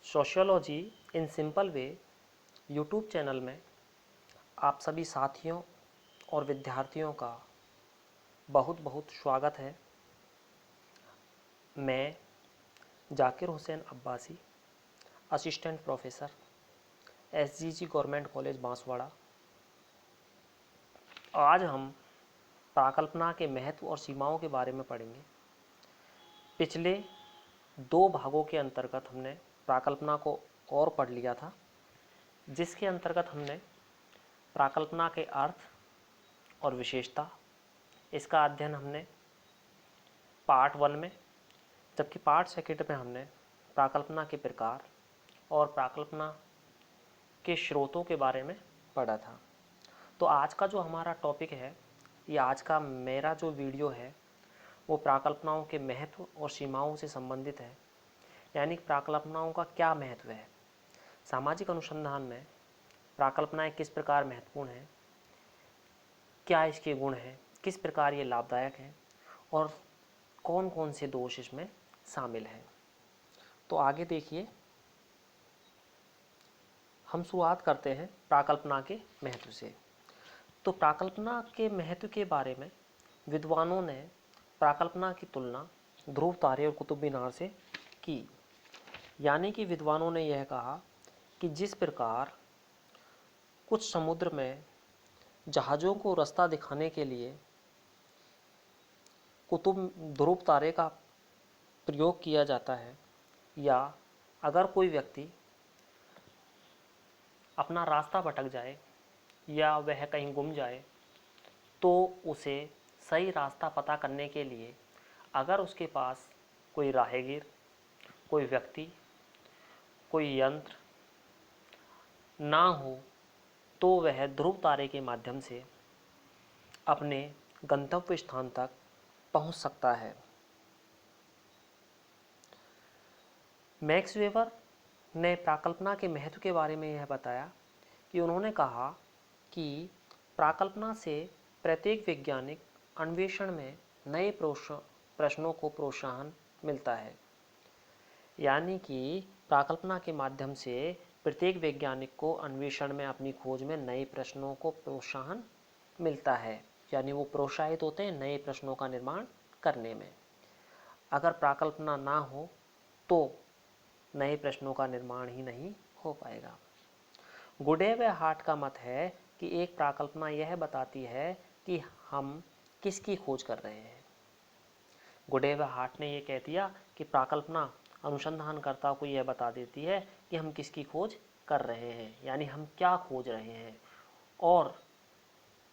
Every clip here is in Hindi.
Sociology in simple way YouTube channel में आप सभी साथियों और विद्यार्थियों का बहुत बहुत स्वागत है। मैं Zakir Hussain Abbasi, assistant professor, SGG government college Banswara. आज हम प्राकल्पना के महत्व और सीमाओं के बारे में पढ़ेंगे। पिछले 2 भागों के अंतर्गत हमने प्राकल्पना को और पढ़ लिया था, जिसके अंतर्गत हमने प्राकल्पना के अर्थ और विशेषता इसका अध्ययन हमने पार्ट 1 में, जबकि पार्ट 2 में हमने प्राकल्पना के प्रकार और प्राकल्पना के स्रोतों के बारे में पढ़ा था। तो आज का जो हमारा टॉपिक है, या आज का मेरा जो वीडियो है, वो प्राकल्पनाओं के महत्व और सीमाओं से संबंधित है। यानी प्राकल्पनाओं का क्या महत्व है, सामाजिक अनुसंधान में प्राकल्पनाएं किस प्रकार महत्वपूर्ण हैं, क्या इसके गुण हैं, किस प्रकार ये लाभदायक हैं और कौन कौन से दोष इसमें शामिल हैं। तो आगे देखिए, हम शुरुआत करते हैं प्राकल्पना के महत्व से। तो प्राकल्पना के महत्व के बारे में विद्वानों ने प्राकल्पना की तुलना ध्रुव तारे और कुतुब मीनार से की। यानी कि विद्वानों ने यह कहा कि जिस प्रकार कुछ समुद्र में जहाज़ों को रास्ता दिखाने के लिए ध्रुव तारे का प्रयोग किया जाता है, या अगर कोई व्यक्ति अपना रास्ता भटक जाए या वह कहीं गुम जाए, तो उसे सही रास्ता पता करने के लिए अगर उसके पास कोई राहगीर, कोई व्यक्ति, कोई यंत्र ना हो, तो वह ध्रुव तारे के माध्यम से अपने गंतव्य स्थान तक पहुंच सकता है। मैक्स वेबर ने प्राकल्पना के महत्व के बारे में यह बताया कि उन्होंने कहा कि प्राकल्पना से प्रत्येक वैज्ञानिक अन्वेषण में नए प्रश्नों को प्रोत्साहन मिलता है। यानी कि प्राकल्पना के माध्यम से प्रत्येक वैज्ञानिक को अन्वेषण में, अपनी खोज में नए प्रश्नों को प्रोत्साहन मिलता है। यानी वो प्रोत्साहित होते हैं नए प्रश्नों का निर्माण करने में। अगर प्राकल्पना ना हो तो नए प्रश्नों का निर्माण ही नहीं हो पाएगा। गुडे व हार्ट का मत है कि एक प्राकल्पना यह बताती है कि हम किसकी खोज कर रहे हैं। गुडे व हार्ट ने यह कह दिया कि प्राकल्पना अनुसंधानकर्ता को यह बता देती है कि हम किसकी खोज कर रहे हैं, यानी हम क्या खोज रहे हैं। और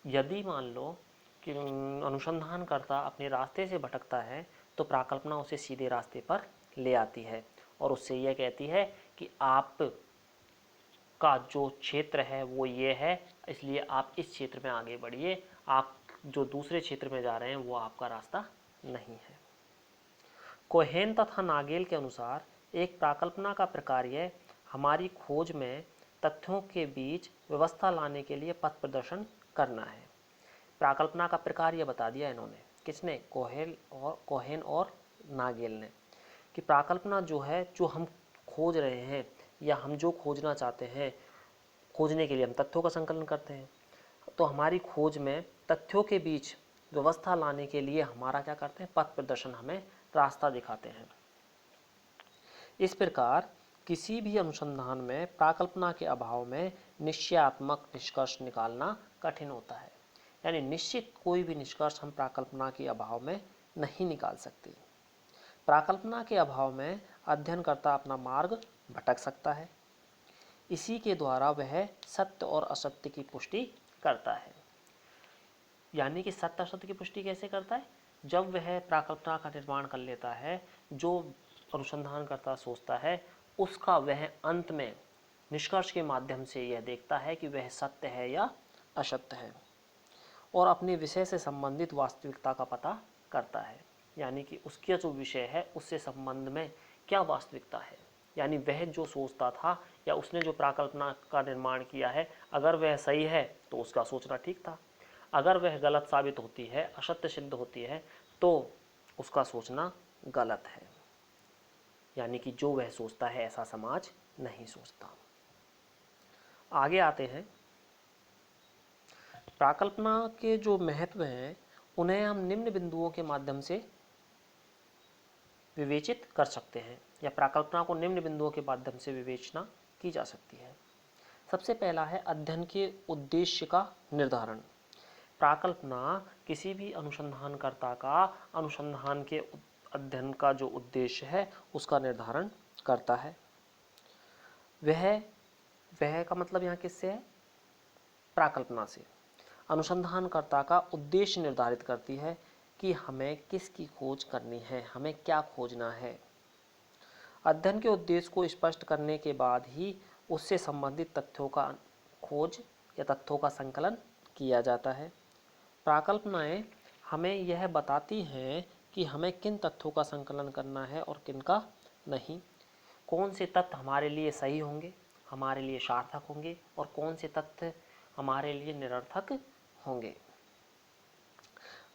यदि मान लो कि अनुसंधानकर्ता अपने रास्ते से भटकता है, तो प्राकल्पना उसे सीधे रास्ते पर ले आती है और उससे यह कहती है कि आप का जो क्षेत्र है वो ये है, इसलिए आप इस क्षेत्र में आगे बढ़िए, आप जो दूसरे क्षेत्र में जा रहे हैं वो आपका रास्ता नहीं है। कोहेन तथा नागेल के अनुसार एक प्राकल्पना का प्रकार्य हमारी खोज में तथ्यों के बीच व्यवस्था लाने के लिए पथ प्रदर्शन करना है। प्राकल्पना का प्रकार्य बता दिया इन्होंने, किसने? कोहेन और नागेल ने, कि प्राकल्पना जो है, जो हम खोज रहे हैं या हम जो खोजना चाहते हैं, खोजने के लिए हम तथ्यों का संकलन करते हैं, तो हमारी खोज में तथ्यों के बीच व्यवस्था लाने के लिए हमारा क्या करते हैं? पथ प्रदर्शन, हमें रास्ता दिखाते हैं। इस प्रकार किसी भी अनुसंधान में प्राकल्पना के अभाव में निश्चयात्मक निष्कर्ष निकालना कठिन होता है। यानी निश्चित कोई भी निष्कर्ष हम प्राकल्पना के अभाव में नहीं निकाल सकते। प्राकल्पना के अभाव में अध्ययनकर्ता अपना मार्ग भटक सकता है। इसी के द्वारा वह सत्य और असत्य की पुष्टि करता है। यानी कि सत्य असत्य की पुष्टि कैसे करता है? जब वह प्राकल्पना का निर्माण कर लेता है, जो अनुसंधानकर्ता सोचता है उसका वह अंत में निष्कर्ष के माध्यम से यह देखता है कि वह सत्य है या असत्य है, और अपने विषय से संबंधित वास्तविकता का पता करता है। यानी कि उसका जो विषय है उससे संबंध में क्या वास्तविकता है, यानी वह जो सोचता था या उसने जो प्राकल्पना का निर्माण किया है, अगर वह सही है तो उसका सोचना ठीक था, अगर वह गलत साबित होती है, असत्य सिद्ध होती है, तो उसका सोचना गलत है। यानी कि जो वह सोचता है ऐसा समाज नहीं सोचता। आगे आते हैं, प्राकल्पना के जो महत्व हैं उन्हें हम निम्न बिंदुओं के माध्यम से विवेचित कर सकते हैं, या प्राकल्पना को निम्न बिंदुओं के माध्यम से विवेचना की जा सकती है। सबसे पहला है अध्ययन के उद्देश्य का निर्धारण। प्राकल्पना किसी भी अनुसंधानकर्ता का अनुसंधान के अध्ययन का जो उद्देश्य है उसका निर्धारण करता है। वह का मतलब यहाँ किससे है? प्राकल्पना से। अनुसंधानकर्ता का उद्देश्य निर्धारित करती है कि हमें किसकी खोज करनी है, हमें क्या खोजना है। अध्ययन के उद्देश्य को स्पष्ट करने के बाद ही उससे संबंधित तथ्यों का खोज या तथ्यों का संकलन किया जाता है। प्राकल्पनाएं हमें यह बताती हैं कि हमें किन तथ्यों का संकलन करना है और किन का नहीं, कौन से तथ्य हमारे लिए सही होंगे, हमारे लिए सार्थक होंगे, और कौन से तथ्य हमारे लिए निरर्थक होंगे।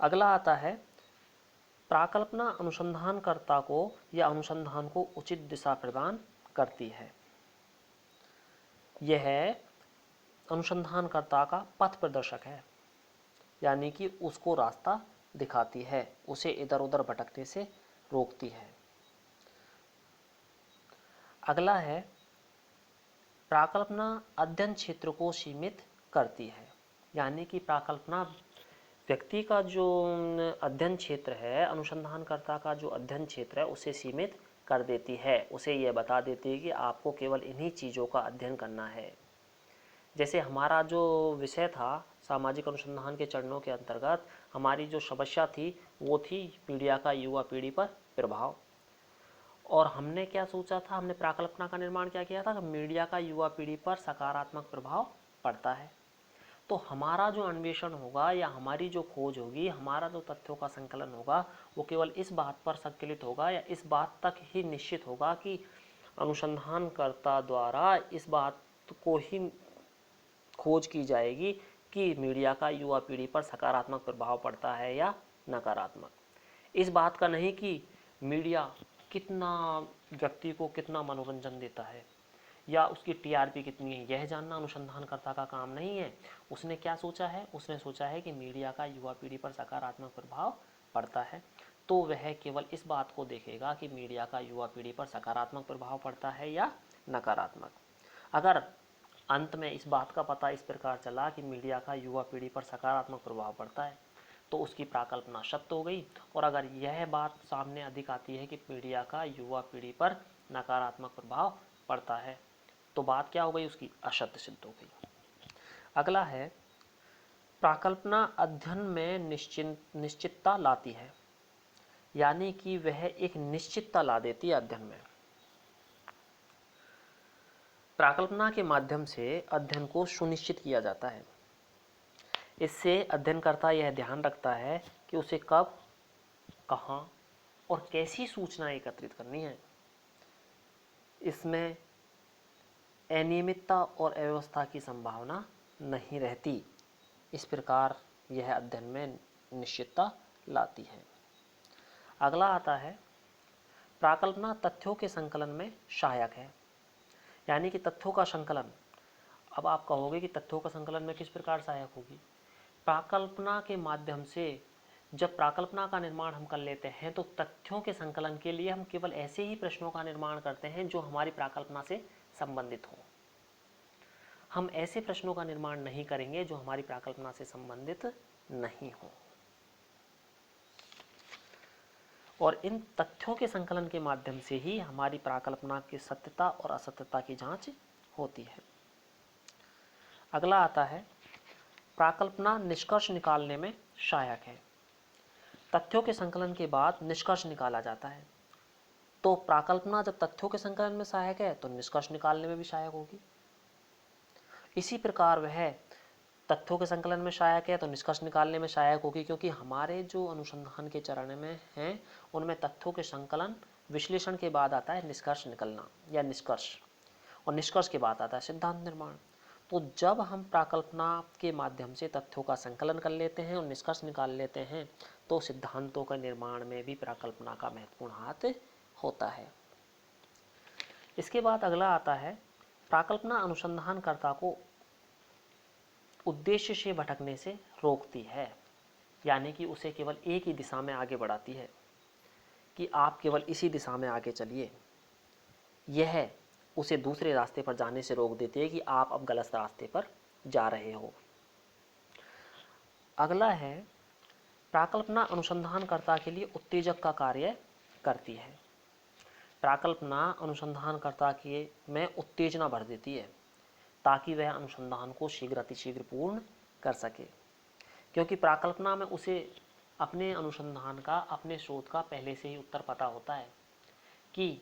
अगला आता है, प्राकल्पना अनुसंधानकर्ता को या अनुसंधान को उचित दिशा प्रदान करती है। यह अनुसंधानकर्ता का पथ प्रदर्शक है, यानी कि उसको रास्ता दिखाती है, उसे इधर उधर भटकने से रोकती है। अगला है, प्राकल्पना अध्ययन क्षेत्र को सीमित करती है, यानी कि प्राकल्पना व्यक्ति का जो अध्ययन क्षेत्र है, अनुसंधानकर्ता का जो अध्ययन क्षेत्र है उसे सीमित कर देती है, उसे यह बता देती है कि आपको केवल इन्हीं चीज़ों का अध्ययन करना है। जैसे हमारा जो विषय था सामाजिक अनुसंधान के चरणों के अंतर्गत, हमारी जो समस्या थी वो थी मीडिया का युवा पीढ़ी पर प्रभाव। और हमने क्या सोचा था, हमने प्राकल्पना का निर्माण क्या किया था कि मीडिया का युवा पीढ़ी पर सकारात्मक प्रभाव पड़ता है। तो हमारा जो अन्वेषण होगा या हमारी जो खोज होगी, हमारा जो तथ्यों का संकलन होगा, वो केवल इस बात पर संकलित होगा या इस बात तक ही निश्चित होगा कि अनुसंधानकर्ता द्वारा इस बात को ही खोज की जाएगी कि मीडिया का युवा पीढ़ी पर सकारात्मक प्रभाव पड़ता है या नकारात्मक। इस बात का नहीं कि मीडिया कितना व्यक्ति को कितना मनोरंजन देता है या उसकी टीआरपी कितनी है, यह जानना अनुसंधानकर्ता का काम नहीं है। उसने क्या सोचा है, उसने सोचा है कि मीडिया का युवा पीढ़ी पर सकारात्मक प्रभाव पड़ता है, तो वह केवल इस बात को देखेगा कि मीडिया का युवा पीढ़ी पर सकारात्मक प्रभाव पड़ता है या नकारात्मक। अगर अंत में इस बात का पता इस प्रकार चला कि मीडिया का युवा पीढ़ी पर सकारात्मक प्रभाव पड़ता है, तो उसकी प्राकल्पना सत्य हो गई। और अगर यह बात सामने अधिक आती है कि मीडिया का युवा पीढ़ी पर नकारात्मक प्रभाव पड़ता है, तो बात क्या हो गई, उसकी असत्य सिद्ध हो गई। अगला है, प्राकल्पना अध्ययन में निश्चितता लाती है, यानी कि वह एक निश्चितता ला देती है अध्ययन में। प्राकल्पना के माध्यम से अध्ययन को सुनिश्चित किया जाता है। इससे अध्ययनकर्ता यह ध्यान रखता है कि उसे कब, कहाँ और कैसी सूचना एकत्रित करनी है। इसमें अनियमितता और अव्यवस्था की संभावना नहीं रहती। इस प्रकार यह अध्ययन में निश्चितता लाती है। अगला आता है, प्राकल्पना तथ्यों के संकलन में सहायक है, यानी कि तथ्यों का संकलन। अब आप कहोगे कि तथ्यों का संकलन में किस प्रकार सहायक होगी? प्राकल्पना के माध्यम से जब प्राकल्पना का निर्माण हम कर लेते हैं तो तथ्यों के संकलन के लिए हम केवल ऐसे ही प्रश्नों का निर्माण करते हैं जो हमारी प्राकल्पना से संबंधित हो। हम ऐसे प्रश्नों का निर्माण नहीं करेंगे जो हमारी प्राकल्पना से संबंधित नहीं हो। और इन तथ्यों के संकलन के माध्यम से ही हमारी प्राकल्पना की सत्यता और असत्यता की जांच होती है। अगला आता है, प्राकल्पना निष्कर्ष निकालने में सहायक है। तथ्यों के संकलन के बाद निष्कर्ष निकाला जाता है, तो प्राकल्पना जब तथ्यों के संकलन में सहायक है तो निष्कर्ष निकालने में भी सहायक होगी। इसी प्रकार वह तथ्यों के संकलन में सहायक है तो निष्कर्ष निकालने में सहायक होगी, क्योंकि हमारे जो अनुसंधान के चरण में हैं उनमें तथ्यों के संकलन विश्लेषण के बाद आता है निष्कर्ष निकलना या निष्कर्ष, और निष्कर्ष के बाद आता है सिद्धांत निर्माण। तो जब हम प्राकल्पना के माध्यम से तथ्यों का संकलन कर लेते हैं और निष्कर्ष निकाल लेते हैं तो सिद्धांतों के निर्माण में भी प्राकल्पना का महत्वपूर्ण हाथ होता है। इसके बाद अगला आता है, प्राकल्पना अनुसंधानकर्ता को उद्देश्य से भटकने से रोकती है, यानी कि उसे केवल एक ही दिशा में आगे बढ़ाती है कि आप केवल इसी दिशा में आगे चलिए। यह उसे दूसरे रास्ते पर जाने से रोक देती है कि आप अब गलत रास्ते पर जा रहे हो। अगला है, प्राकल्पना अनुसंधानकर्ता के लिए उत्तेजक का कार्य करती है। प्राकल्पना अनुसंधानकर्ता के में उत्तेजना भर देती है ताकि वह अनुसंधान को शीघ्र अतिशीघ्र पूर्ण कर सके, क्योंकि प्राकल्पना में उसे अपने अनुसंधान का, अपने शोध का पहले से ही उत्तर पता होता है कि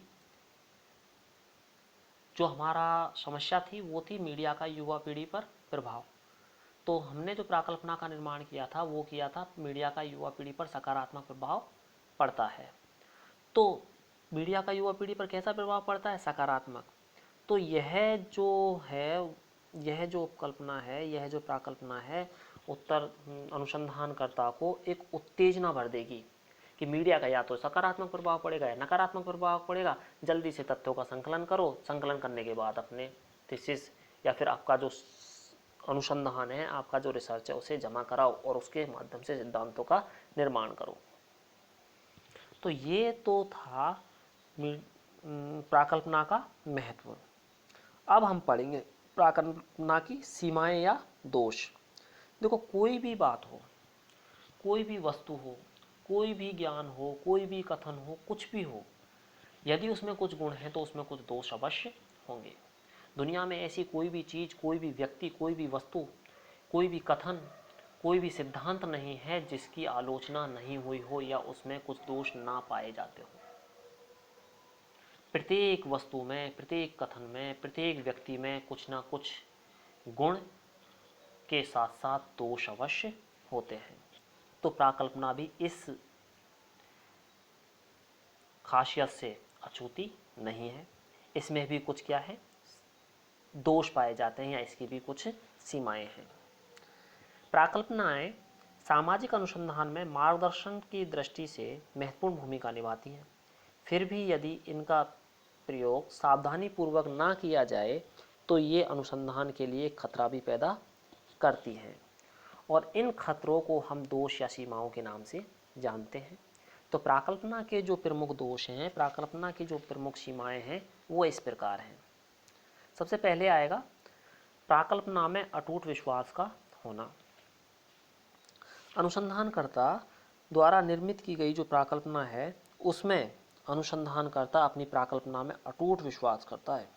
जो हमारा समस्या थी वो थी मीडिया का युवा पीढ़ी पर प्रभाव। तो हमने जो प्राकल्पना का निर्माण किया था वो किया था मीडिया का युवा पीढ़ी पर सकारात्मक प्रभाव पड़ता है। तो मीडिया का युवा पीढ़ी पर कैसा प्रभाव पड़ता है? सकारात्मक। तो यह जो उपकल्पना है, यह जो प्राकल्पना है, उत्तर अनुसंधानकर्ता को एक उत्तेजना भर देगी कि मीडिया का या तो सकारात्मक प्रभाव पड़ेगा या नकारात्मक प्रभाव पड़ेगा। जल्दी से तथ्यों का संकलन करो, संकलन करने के बाद अपने थीसिस या फिर आपका जो अनुसंधान है, आपका जो रिसर्च है, उसे जमा कराओ और उसके माध्यम से सिद्धांतों का निर्माण करो। तो ये तो था प्राकल्पना का महत्व। अब हम पढ़ेंगे प्राकल्पना की सीमाएं या दोष। देखो, कोई भी बात हो, कोई भी वस्तु हो, कोई भी ज्ञान हो, कोई भी कथन हो, कुछ भी हो, यदि उसमें कुछ गुण हैं तो उसमें कुछ दोष अवश्य होंगे। दुनिया में ऐसी कोई भी चीज़, कोई भी व्यक्ति, कोई भी वस्तु, कोई भी कथन, कोई भी सिद्धांत नहीं है जिसकी आलोचना नहीं हुई हो या उसमें कुछ दोष ना पाए जाते हो। प्रत्येक वस्तु में, प्रत्येक कथन में, प्रत्येक व्यक्ति में कुछ ना कुछ गुण के साथ साथ दोष अवश्य होते हैं। तो प्राकल्पना भी इस खासियत से अछूती नहीं है। इसमें भी कुछ क्या है? दोष पाए जाते हैं या इसकी भी कुछ सीमाएं हैं। प्राकल्पनाएं सामाजिक अनुसंधान में मार्गदर्शन की दृष्टि से महत्वपूर्ण भूमिका निभाती हैं। फिर भी यदि इनका प्रयोग सावधानी पूर्वक ना किया जाए तो ये अनुसंधान के लिए खतरा भी पैदा करती हैं, और इन खतरों को हम दोष या सीमाओं के नाम से जानते हैं। तो प्राकल्पना के जो प्रमुख दोष हैं, प्राकल्पना की जो प्रमुख सीमाएं हैं, वो इस प्रकार हैं। सबसे पहले आएगा प्राकल्पना में अटूट विश्वास का होना। अनुसंधानकर्ता द्वारा निर्मित की गई जो प्राकल्पना है, उसमें अनुसंधानकर्ता अपनी प्राकल्पना में अटूट विश्वास करता है।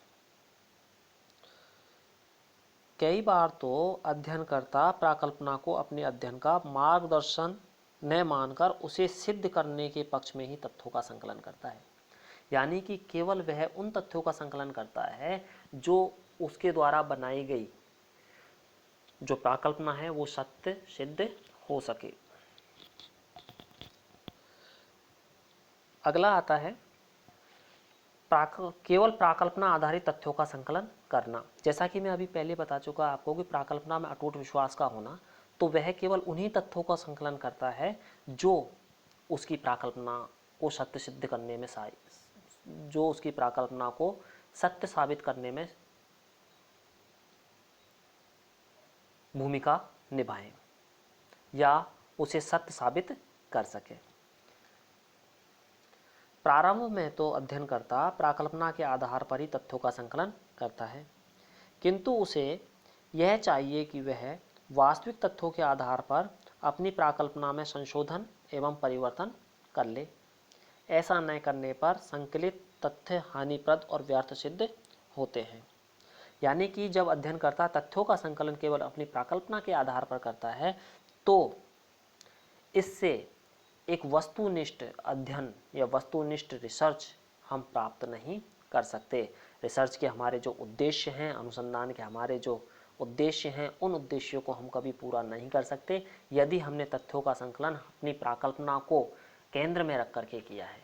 कई बार तो अध्ययनकर्ता प्राकल्पना को अपने अध्ययन का मार्गदर्शन न मानकर उसे सिद्ध करने के पक्ष में ही तथ्यों का संकलन करता है। यानी कि केवल वह उन तथ्यों का संकलन करता है जो उसके द्वारा बनाई गई जो प्राकल्पना है वो सत्य सिद्ध हो सके। अगला आता है केवल प्राकल्पना आधारित तथ्यों का संकलन करना। जैसा कि मैं अभी पहले बता चुका आपको कि प्राकल्पना में अटूट विश्वास का होना, तो वह केवल उन्हीं तथ्यों का संकलन करता है जो उसकी प्राकल्पना को सत्य सिद्ध करने में जो उसकी प्राकल्पना को सत्य साबित करने में भूमिका निभाएं या उसे सत्य साबित कर सके। प्रारंभ में तो अध्ययनकर्ता प्राकल्पना के आधार पर ही तथ्यों का संकलन करता है, किंतु उसे यह चाहिए कि वह वास्तविक तथ्यों के आधार पर अपनी प्राकल्पना में संशोधन एवं परिवर्तन कर ले। ऐसा न करने पर संकलित तथ्य हानिप्रद और व्यर्थ सिद्ध होते हैं। यानी कि जब अध्ययनकर्ता तथ्यों का संकलन केवल अपनी प्राकल्पना के आधार पर करता है तो इससे एक वस्तुनिष्ठ अध्ययन या वस्तुनिष्ठ रिसर्च हम प्राप्त नहीं कर सकते। रिसर्च के हमारे जो उद्देश्य हैं, अनुसंधान के हमारे जो उद्देश्य हैं, उन उद्देश्यों को हम कभी पूरा नहीं कर सकते यदि हमने तथ्यों का संकलन अपनी प्राकल्पना को केंद्र में रख करके किया है।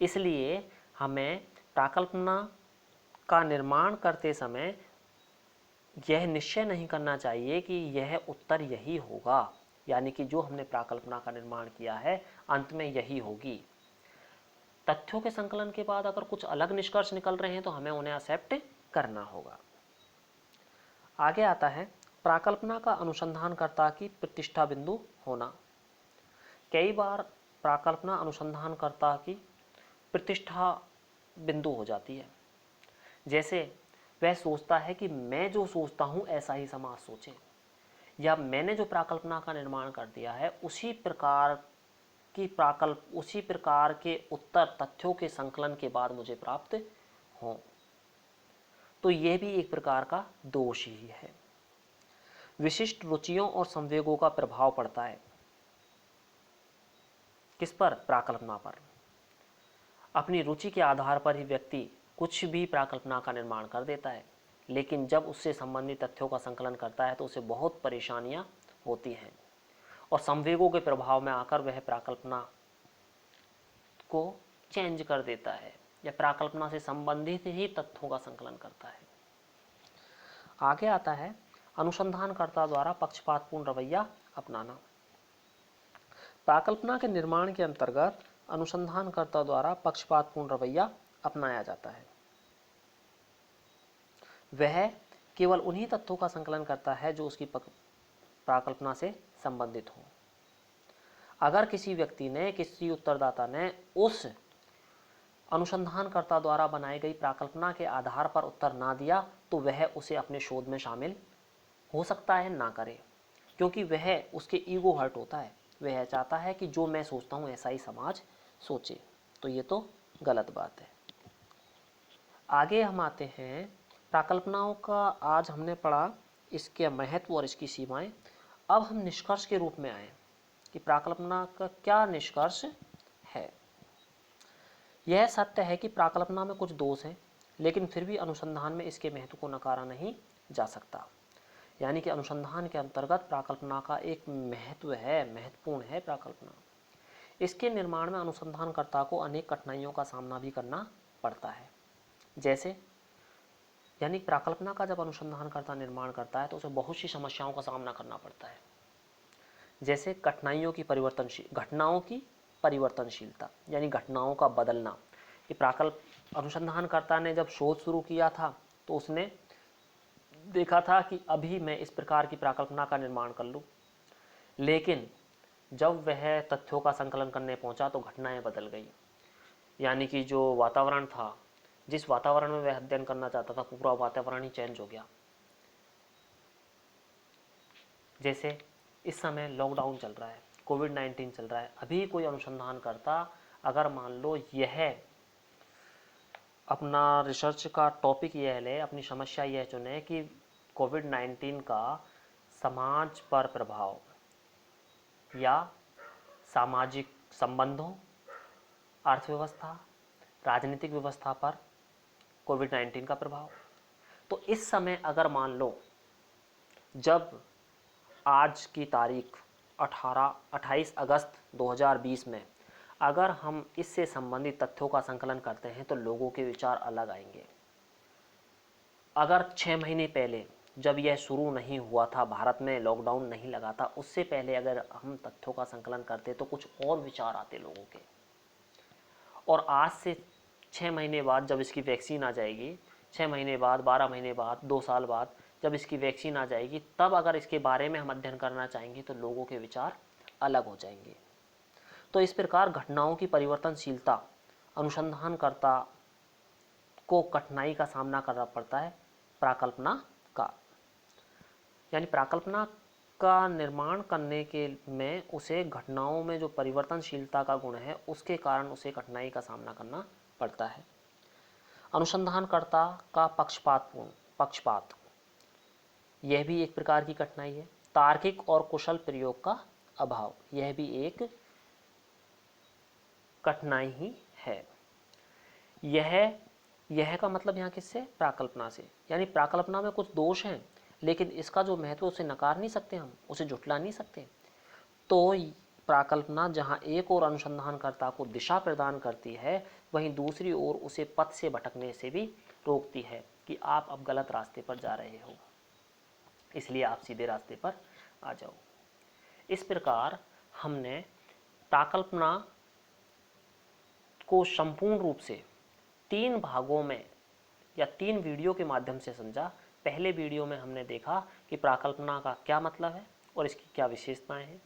इसलिए हमें प्राकल्पना का निर्माण करते समय यह निश्चय नहीं करना चाहिए कि यह उत्तर यही होगा, यानी कि जो हमने प्राकल्पना का निर्माण किया है अंत में यही होगी। तथ्यों के संकलन के बाद अगर कुछ अलग निष्कर्ष निकल रहे हैं तो हमें उन्हें एक्सेप्ट करना होगा। आगे आता है प्राकल्पना का अनुसंधानकर्ता की प्रतिष्ठा बिंदु होना। कई बार प्राकल्पना अनुसंधानकर्ता की प्रतिष्ठा बिंदु हो जाती है। जैसे वह सोचता है कि मैं जो सोचता हूं ऐसा ही समाज सोचे, या मैंने जो प्राकल्पना का निर्माण कर दिया है उसी प्रकार के उत्तर तथ्यों के संकलन के बाद मुझे प्राप्त हों, तो यह भी एक प्रकार का दोष ही है। विशिष्ट रुचियों और संवेगों का प्रभाव पड़ता है किस पर? प्राकल्पना पर। अपनी रुचि के आधार पर ही व्यक्ति कुछ भी प्राकल्पना का निर्माण कर देता है, लेकिन जब उससे संबंधित तथ्यों का संकलन करता है तो उसे बहुत परेशानियां होती हैं और संवेगों के प्रभाव में आकर वह प्राकल्पना को चेंज कर देता है या प्राकल्पना से संबंधित ही तथ्यों का संकलन करता है। आगे आता है अनुसंधानकर्ता द्वारा पक्षपातपूर्ण रवैया अपनाना। प्राकल्पना के निर्माण के अंतर्गत अनुसंधानकर्ता द्वारा पक्षपातपूर्ण रवैया अपनाया जाता है। वह केवल उन्हीं तथ्यों का संकलन करता है जो उसकी प्राकल्पना से संबंधित हो। अगर किसी व्यक्ति ने, किसी उत्तरदाता ने उस अनुसंधानकर्ता द्वारा बनाई गई प्राकल्पना के आधार पर उत्तर ना दिया तो वह उसे अपने शोध में शामिल हो सकता है ना करे, क्योंकि वह उसके ईगो हर्ट होता है। वह चाहता है कि जो मैं सोचता हूँ ऐसा ही समाज सोचे, तो ये तो गलत बात है। आगे हम आते हैं प्राकल्पनाओं का। आज हमने पढ़ा इसके महत्व और इसकी सीमाएं। अब हम निष्कर्ष के रूप में आए कि प्राकल्पना का क्या निष्कर्ष है। यह सत्य है कि प्राकल्पना में कुछ दोष हैं, लेकिन फिर भी अनुसंधान में इसके महत्व को नकारा नहीं जा सकता। यानी कि अनुसंधान के अंतर्गत प्राकल्पना का एक महत्व है, महत्वपूर्ण है प्राकल्पना। इसके निर्माण में अनुसंधानकर्ता को अनेक कठिनाइयों का सामना भी करना पड़ता है। जैसे यानी प्राकल्पना का जब अनुसंधानकर्ता निर्माण करता है तो उसे बहुत सी समस्याओं का सामना करना पड़ता है। जैसे घटनाओं की परिवर्तनशीलता, यानी घटनाओं का बदलना। ये अनुसंधानकर्ता ने जब शोध शुरू किया था तो उसने देखा था कि अभी मैं इस प्रकार की प्राकल्पना का निर्माण कर लूँ, लेकिन जब वह तथ्यों का संकलन करने पहुंचा तो घटनाएं बदल गई। यानी कि जो वातावरण था, जिस वातावरण में वह अध्ययन करना चाहता था, पूरा वातावरण ही चेंज हो गया। जैसे इस समय लॉकडाउन चल रहा है, कोविड-19 चल रहा है। अभी कोई अनुसंधान करता अगर मान लो यह अपना रिसर्च का टॉपिक यह ले, अपनी समस्या यह चुने कि कोविड-19 का समाज पर प्रभाव या सामाजिक संबंधों, अर्थव्यवस्था, राजनीतिक व्यवस्था पर कोविड-19 का प्रभाव, तो इस समय अगर मान लो जब आज की तारीख 28 अगस्त 2020 में अगर हम इससे संबंधित तथ्यों का संकलन करते हैं तो लोगों के विचार अलग आएंगे। अगर 6 महीने पहले जब यह शुरू नहीं हुआ था, भारत में लॉकडाउन नहीं लगा था, उससे पहले अगर हम तथ्यों का संकलन करते तो कुछ और विचार आते लोगों के। और आज से 6 महीने बाद जब इसकी वैक्सीन आ जाएगी, 6 महीने बाद, 12 महीने बाद, 2 साल बाद जब इसकी वैक्सीन आ जाएगी, तब अगर इसके बारे में हम अध्ययन करना चाहेंगे तो लोगों के विचार अलग हो जाएंगे। तो इस प्रकार घटनाओं की परिवर्तनशीलता अनुसंधानकर्ता को कठिनाई का सामना करना पड़ता है प्राकल्पना का। यानी प्राकल्पना का निर्माण करने के में उसे घटनाओं में जो परिवर्तनशीलता का गुण है उसके कारण उसे कठिनाई का सामना करना पड़ता है। अनुसंधानकर्ता का पक्षपात, यह भी एक प्रकार की कठिनाई है। तार्किक और कुशल प्रयोग का अभाव, यह भी एक कठिनाई ही है। यह का मतलब यहाँ किससे? प्राकल्पना से। यानी प्राकल्पना में कुछ दोष हैं, लेकिन इसका जो महत्व उसे नकार नहीं सकते, हम उसे झुठला नहीं सकते। तो प्राकल्पना जहाँ एक और अनुसंधानकर्ता को दिशा प्रदान करती है, वहीं दूसरी ओर उसे पथ से भटकने से भी रोकती है कि आप अब गलत रास्ते पर जा रहे हो, इसलिए आप सीधे रास्ते पर आ जाओ। इस प्रकार हमने प्राकल्पना को संपूर्ण रूप से 3 भागों में या 3 वीडियो के माध्यम से समझा। पहले वीडियो में हमने देखा कि प्राकल्पना का क्या मतलब है और इसकी क्या विशेषताएं हैं।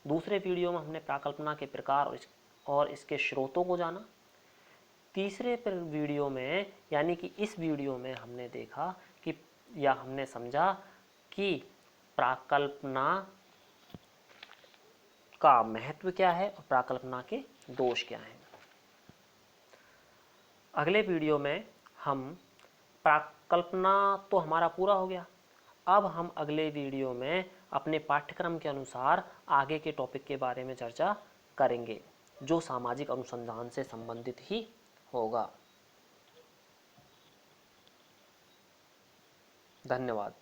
दूसरे वीडियो में हमने प्राकल्पना के प्रकार और इसके स्रोतों को जाना। तीसरे वीडियो में यानी कि इस वीडियो में हमने देखा कि या हमने समझा कि प्राकल्पना का महत्व क्या है और प्राकल्पना के दोष क्या हैं। अगले वीडियो में हम प्राकल्पना तो हमारा पूरा हो गया। अब हम अगले वीडियो में अपने पाठ्यक्रम के अनुसार आगे के टॉपिक के बारे में चर्चा करेंगे जो सामाजिक अनुसंधान से संबंधित ही होगा। धन्यवाद।